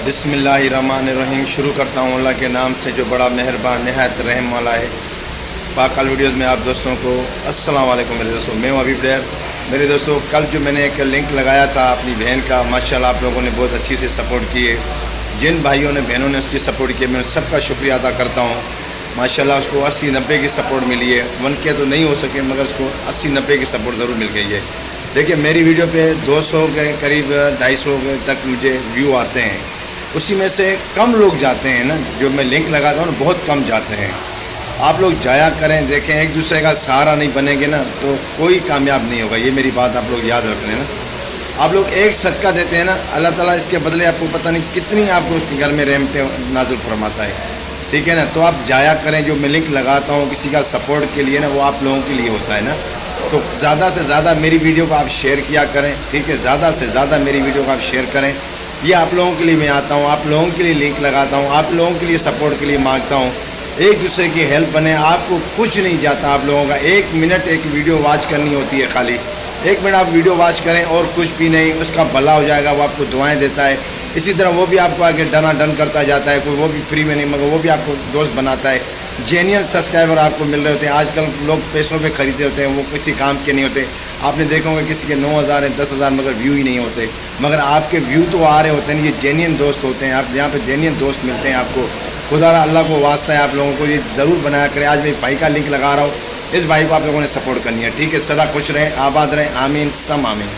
बिस्मिल्लाहिर्रहमानिर्रहीम। शुरू करता हूँ अल्लाह के नाम से जो बड़ा मेहरबान नहायत रहम वाला है। पाकल वीडियोज़ में आप दोस्तों को अस्सलाम वालेकुम मेरे दोस्तों, मैं हूँ अबीब डेयर। मेरे दोस्तों, कल जो मैंने एक लिंक लगाया था अपनी बहन का, माशाल्लाह आप लोगों ने बहुत अच्छी से सपोर्ट किए। जिन भाइयों ने बहनों ने उसकी सपोर्ट की, मैं सबका शुक्रिया अदा करता हूँ। माशाल्लाह उसको 80-90 की सपोर्ट मिली है। 1K तो नहीं हो सके मगर उसको 80-90 की सपोर्ट ज़रूर मिल गई है। देखिए, मेरी वीडियो पे 200 के करीब 250 तक मुझे व्यू आते हैं। उसी में से कम लोग जाते हैं ना, जो मैं लिंक लगाता हूँ ना, बहुत कम जाते हैं। आप लोग जाया करें, देखें, एक दूसरे का सहारा नहीं बनेंगे ना तो कोई कामयाब नहीं होगा। ये मेरी बात आप लोग याद रख लें ना। आप लोग एक सदका देते हैं ना, अल्लाह ताला इसके बदले आपको पता नहीं कितनी आपको उसके घर में रहमतें नाज़िल फरमाता है। ठीक है ना, तो आप जाया करें। जो मैं लिंक लगाता हूँ किसी का सपोर्ट के लिए ना, वो आप लोगों के लिए होता है ना। तो ज़्यादा से ज़्यादा मेरी वीडियो को आप शेयर किया करें। ठीक है, ज़्यादा से ज़्यादा मेरी वीडियो को आप शेयर करें। ये आप लोगों के लिए मैं आता हूँ, आप लोगों के लिए लिंक लगाता हूँ, आप लोगों के लिए सपोर्ट के लिए मांगता हूँ। एक दूसरे की हेल्प बने। आपको कुछ नहीं जाता आप लोगों का। 1 मिनट एक वीडियो वॉच करनी होती है, खाली 1 मिनट आप वीडियो वॉच करें और कुछ भी नहीं, उसका भला हो जाएगा। वो आपको दुआएं देता है। इसी तरह वो भी आपको आगे डन करता जाता है। कोई वो भी फ्री में नहीं मगर वो भी आपको दोस्त बनाता है। जेन्युइन सब्सक्राइबर आपको मिल रहे होते हैं। आजकल लोग पैसों पे खरीदे होते हैं, वो किसी काम के नहीं होते। आपने देखा होगा किसी के 9,000 है, 10,000 मगर व्यू ही नहीं होते, मगर आपके व्यू तो आ रहे होते हैं। ये जेन्युइन दोस्त होते हैं। आप यहाँ पे जेन्युइन दोस्त मिलते हैं आपको। खुदा अल्लाह को वास्ता है, आप लोगों को ये ज़रूर बनाया करें। आज मैं भाई का लिंक लगा रहा हूँ, इस भाई को आप लोगों ने सपोर्ट करनी है। ठीक है, सदा खुश रहें, आबाद रहें, आमीन सम आमीन।